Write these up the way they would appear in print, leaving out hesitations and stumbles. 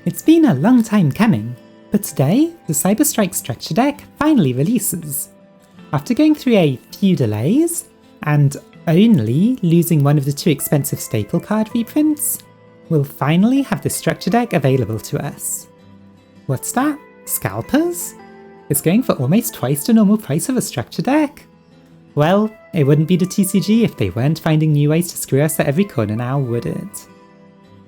It's been a long time coming, but today the Cyberstrike structure deck finally releases. After going through a few delays, and only losing one of the two expensive staple card reprints, we'll finally have the structure deck available to us. What's that? Scalpers? It's going for almost twice the normal price of a structure deck? Well, it wouldn't be the TCG if they weren't finding new ways to screw us at every corner now, would it?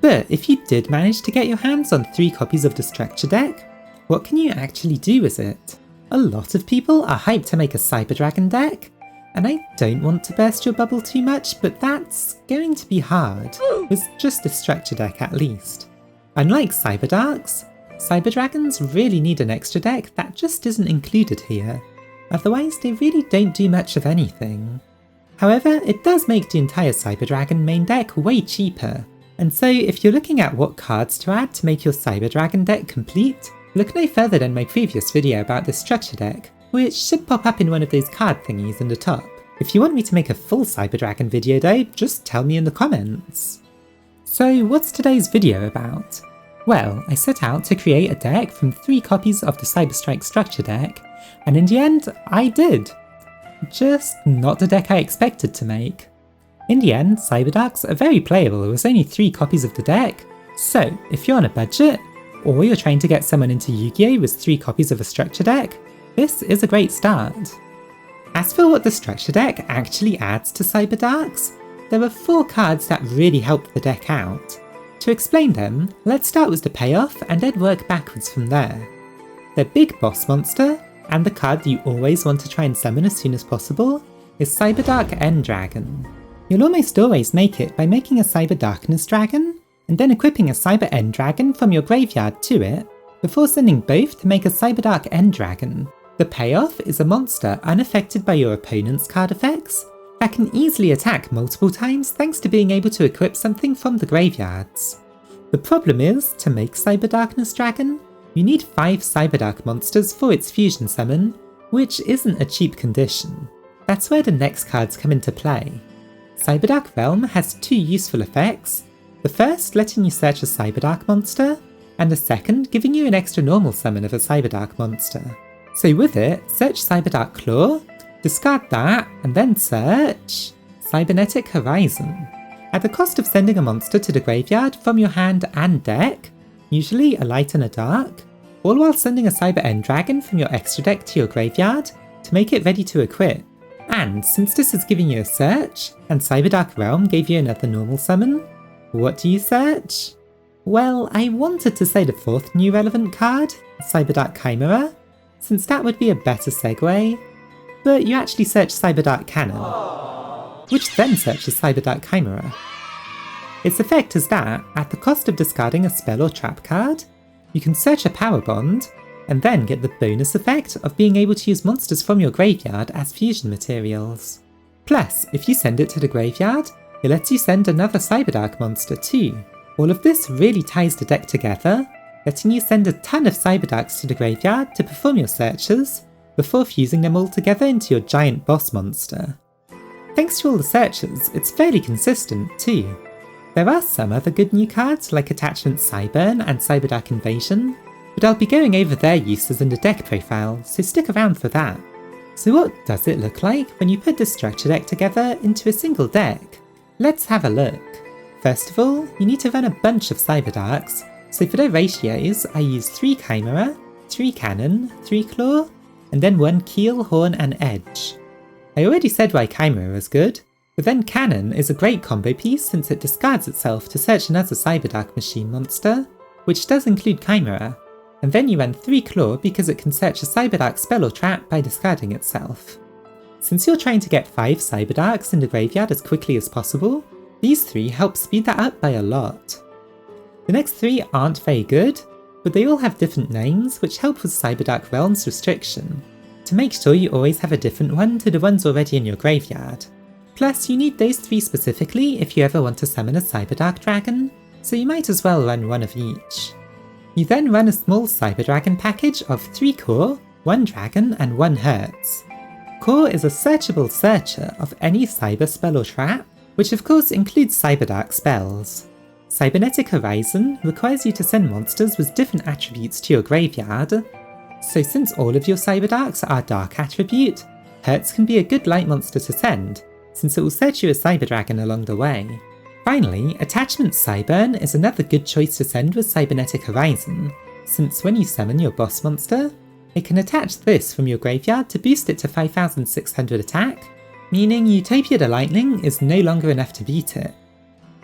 But if you did manage to get your hands on 3 copies of the structure deck, what can you actually do with it? A lot of people are hyped to make a Cyberdragon deck, and I don't want to burst your bubble too much, but that's going to be hard, with just a structure deck at least. Unlike Cyberdarks, Cyberdragons really need an extra deck that just isn't included here, otherwise they really don't do much of anything. However, it does make the entire Cyberdragon main deck way cheaper, and so if you're looking at what cards to add to make your Cyberdragon deck complete, look no further than my previous video about the structure deck, which should pop up in one of those card thingies in the top. If you want me to make a full Cyberdragon video though, just tell me in the comments. So what's today's video about? Well, I set out to create a deck from 3 copies of the Cyberstrike structure deck, and in the end, I did. Just not the deck I expected to make. In the end, Cyberdarks are very playable with only 3 copies of the deck, so if you're on a budget, or you're trying to get someone into Yu-Gi-Oh with 3 copies of a structure deck, this is a great start. As for what the structure deck actually adds to Cyberdarks, there are 4 cards that really help the deck out. To explain them, let's start with the payoff and then work backwards from there. The big boss monster, and the card that you always want to try and summon as soon as possible, is Cyberdark End-Dragon. You'll almost always make it by making a Cyberdarkness Dragon, and then equipping a Cyber End-Dragon from your graveyard to it, before sending both to make a Cyberdark End-Dragon. The payoff is a monster unaffected by your opponent's card effects, that can easily attack multiple times thanks to being able to equip something from the graveyards. The problem is, to make Cyberdarkness Dragon, you need 5 Cyberdark monsters for its fusion summon, which isn't a cheap condition. That's where the next cards come into play. Cyberdark Realm has 2 useful effects, the first letting you search a Cyberdark monster, and the second giving you an extra normal summon of a Cyberdark monster. So with it, search Cyberdark Claw, discard that, and then search Cybernetic Horizon. At the cost of sending a monster to the graveyard from your hand and deck, usually a light and a dark, all while sending a Cyber End-Dragon from your extra deck to your graveyard to make it ready to equip. And since this is giving you a search, and Cyberdark Realm gave you another normal summon, what do you search? Well, I wanted to say the 4th new relevant card, Cyberdark Chimera, since that would be a better segue, but you actually search Cyberdark Cannon, which then searches Cyberdark Chimera. Its effect is that, at the cost of discarding a spell or trap card, you can search a Power Bond, and then get the bonus effect of being able to use monsters from your graveyard as fusion materials. Plus, if you send it to the graveyard, it lets you send another Cyberdark monster too. All of this really ties the deck together, letting you send a ton of Cyberdarks to the graveyard to perform your searches, before fusing them all together into your giant boss monster. Thanks to all the searches, it's fairly consistent too. There are some other good new cards like Attachment Cyburn and Cyberdark Invasion, but I'll be going over their uses in the deck profile, so stick around for that. So what does it look like when you put this structure deck together into a single deck? Let's have a look. First of all, you need to run a bunch of Cyberdarks, so for their ratios I use 3 Chimera, 3 Cannon, 3 Claw, and then 1 Keel, Horn and Edge. I already said why Chimera is good, but then Cannon is a great combo piece since it discards itself to search another Cyberdark machine monster, which does include Chimera, and then you run 3 Claw because it can search a Cyberdark spell or trap by discarding itself. Since you're trying to get 5 Cyberdarks in the graveyard as quickly as possible, these 3 help speed that up by a lot. The next 3 aren't very good, but they all have different names which help with Cyberdark Realm's restriction, to make sure you always have a different one to the ones already in your graveyard. Plus you need those 3 specifically if you ever want to summon a Cyberdark Dragon, so you might as well run one of each. You then run a small Cyberdragon package of 3 Core, 1 Dragon and 1 Hertz. Core is a searchable searcher of any cyber spell or trap, which of course includes Cyberdark spells. Cybernetic Horizon requires you to send monsters with different attributes to your graveyard, so since all of your Cyberdarks are Dark attribute, Hertz can be a good light monster to send, since it will search you a Cyberdragon along the way. Finally, Attachment Cyburn is another good choice to send with Cybernetic Horizon, since when you summon your boss monster, it can attach this from your graveyard to boost it to 5600 attack, meaning Utopia the Lightning is no longer enough to beat it.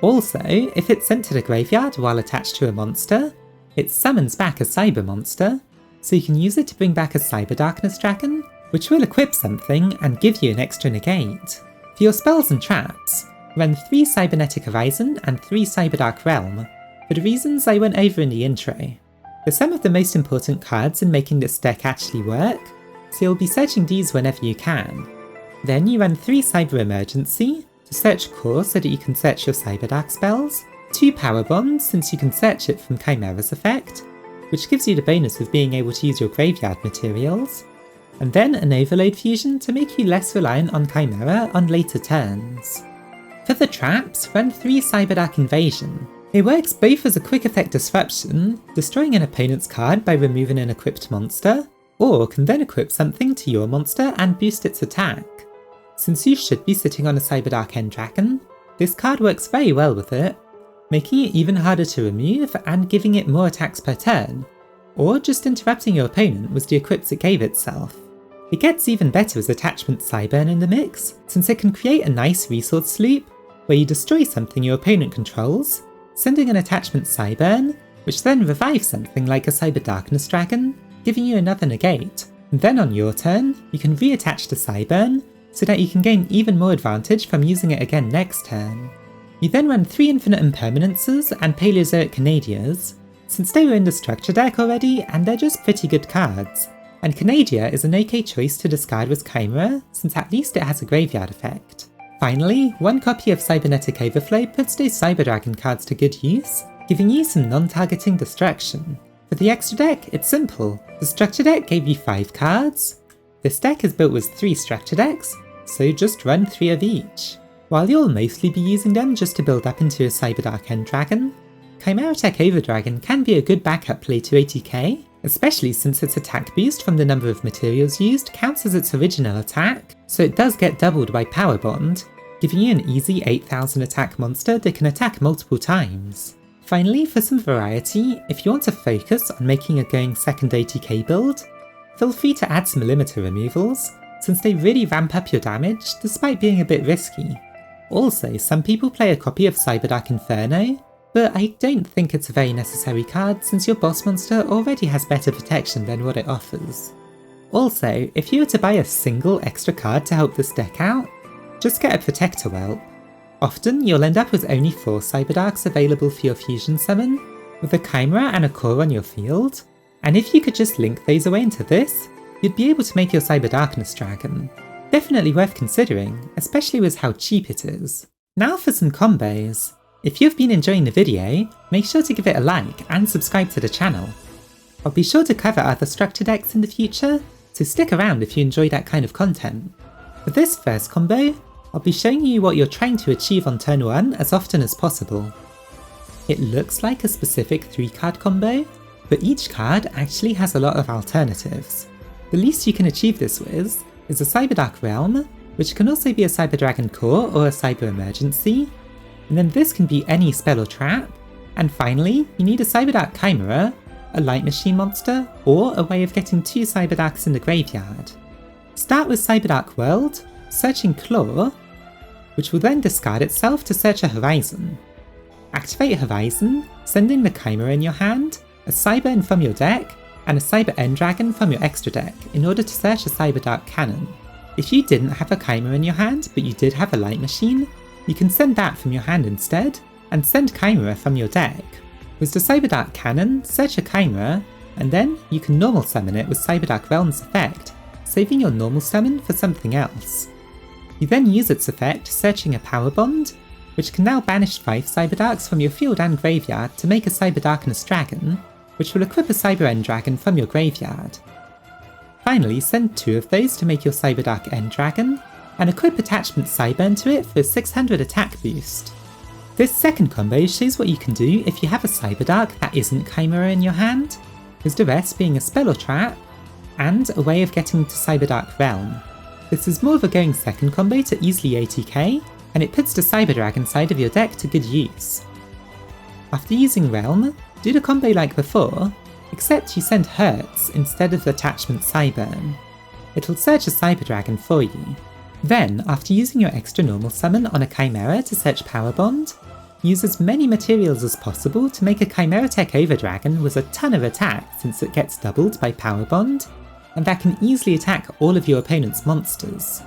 Also, if it's sent to the graveyard while attached to a monster, it summons back a Cyber monster, so you can use it to bring back a Cyber Darkness Dragon, which will equip something and give you an extra negate. For your spells and traps, run 3 Cybernetic Horizon and 3 Cyberdark Realm, for the reasons I went over in the intro. They're some of the most important cards in making this deck actually work, so you'll be searching these whenever you can. Then you run 3 Cyber Emergency, to search Core so that you can search your Cyberdark spells, 2 Power Bonds since you can search it from Chimera's effect, which gives you the bonus of being able to use your graveyard materials, and then an Overload Fusion to make you less reliant on Chimera on later turns. For the traps, run 3 Cyberdark Invasion. It works both as a quick effect disruption, destroying an opponent's card by removing an equipped monster, or can then equip something to your monster and boost its attack. Since you should be sitting on a Cyberdark End Dragon, this card works very well with it, making it even harder to remove and giving it more attacks per turn, or just interrupting your opponent with the equips it gave itself. It gets even better as Attachment Cyburn in the mix, since it can create a nice resource loop where you destroy something your opponent controls, sending an Attachment Cyburn, which then revives something like a Cyber Darkness Dragon, giving you another negate, and then on your turn, you can reattach the Cyburn, so that you can gain even more advantage from using it again next turn. You then run 3 Infinite Impermanences and Paleozoic Canadias, since they were in the structure deck already and they're just pretty good cards, and Canadia is an okay choice to discard with Chimera, since at least it has a graveyard effect. Finally, 1 copy of Cybernetic Overflow puts those Cyber Dragon cards to good use, giving you some non-targeting destruction. For the extra deck, it's simple. The structure deck gave you 5 cards. This deck is built with 3 structure decks, so just run 3 of each. While you'll mostly be using them just to build up into a Cyberdark End Dragon, Chimera Tech Overdragon can be a good backup play to 80k, especially since its attack boost from the number of materials used counts as its original attack, so it does get doubled by Power Bond, giving you an easy 8000 attack monster that can attack multiple times. Finally, for some variety, if you want to focus on making a going second 80k build, feel free to add some limiter removals, since they really ramp up your damage despite being a bit risky. Also, some people play a copy of Cyberdark Inferno, but I don't think it's a very necessary card since your boss monster already has better protection than what it offers. Also, if you were to buy a single extra card to help this deck out, just get a Protector Whelp. Often you'll end up with only 4 Cyberdarks available for your fusion summon, with a Chimera and a Core on your field, and if you could just link those away into this, you'd be able to make your Cyber Darkness Dragon. Definitely worth considering, especially with how cheap it is. Now for some combos. If you've been enjoying the video, make sure to give it a like and subscribe to the channel. I'll be sure to cover other structure decks in the future, so stick around if you enjoy that kind of content. For this first combo, I'll be showing you what you're trying to achieve on turn 1 as often as possible. It looks like a specific 3-card combo, but each card actually has a lot of alternatives. The least you can achieve this with is a Cyberdark Realm, which can also be a Cyber Dragon Core or a Cyber Emergency, and then this can be any spell or trap, and finally you need a Cyberdark Chimera, a Light Machine monster, or a way of getting 2 Cyberdarks in the graveyard. Start with Cyberdark World, searching Claw, which will then discard itself to search a Horizon. Activate Horizon, sending the Chimera in your hand, a Cyburn from your deck, and a Cyber End Dragon from your extra deck in order to search a Cyberdark Cannon. If you didn't have a Chimera in your hand but you did have a Light Machine, you can send that from your hand instead, and send Chimera from your deck. With the Cyberdark Cannon, search a Chimera, and then you can normal summon it with Cyberdark Realm's effect, saving your normal summon for something else. You then use its effect, searching a Power Bond, which can now banish 5 Cyberdarks from your field and graveyard to make a Cyber Darkness Dragon, which will equip a Cyber End Dragon from your graveyard. Finally, send 2 of those to make your Cyberdark End Dragon, and equip Attachment Cyburn to it for a 600 attack boost. This second combo shows what you can do if you have a Cyberdark that isn't Chimera in your hand, with the rest being a spell or trap, and a way of getting to Cyberdark Realm. This is more of a going second combo to easily ATK, and it puts the Cyberdragon side of your deck to good use. After using Realm, do the combo like before, except you send Hurts instead of attachment Cyburn. It'll search a Cyberdragon for you. Then, after using your extra normal summon on a Chimera to search Power Bond, use as many materials as possible to make a Chimera Tech Overdragon with a ton of attack since it gets doubled by Power Bond, and that can easily attack all of your opponent's monsters.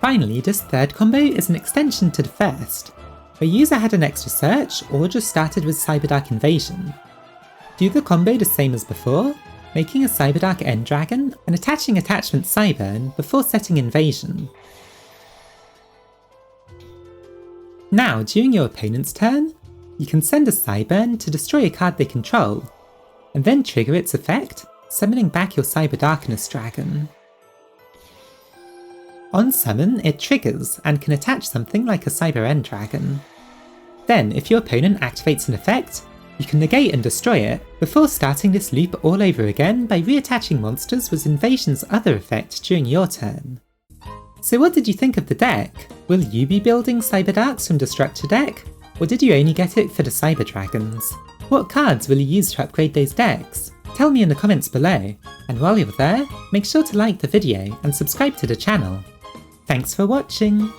Finally, this third combo is an extension to the first. A user had an extra search or just started with Cyberdark Invasion. Do the combo the same as before, making a Cyberdark End Dragon and attaching attachment Cyburn before setting Invasion. Now, during your opponent's turn, you can send a Cyburn to destroy a card they control, and then trigger its effect, summoning back your Cyberdarkness Dragon. On summon, it triggers and can attach something like a Cyber End Dragon. Then, if your opponent activates an effect, you can negate and destroy it, before starting this loop all over again by reattaching monsters with Invasion's other effect during your turn. So what did you think of the deck? Will you be building Cyberdarks from the structure deck? Or did you only get it for the Cyber Dragons? What cards will you use to upgrade those decks? Tell me in the comments below, and while you're there, make sure to like the video and subscribe to the channel. Thanks for watching!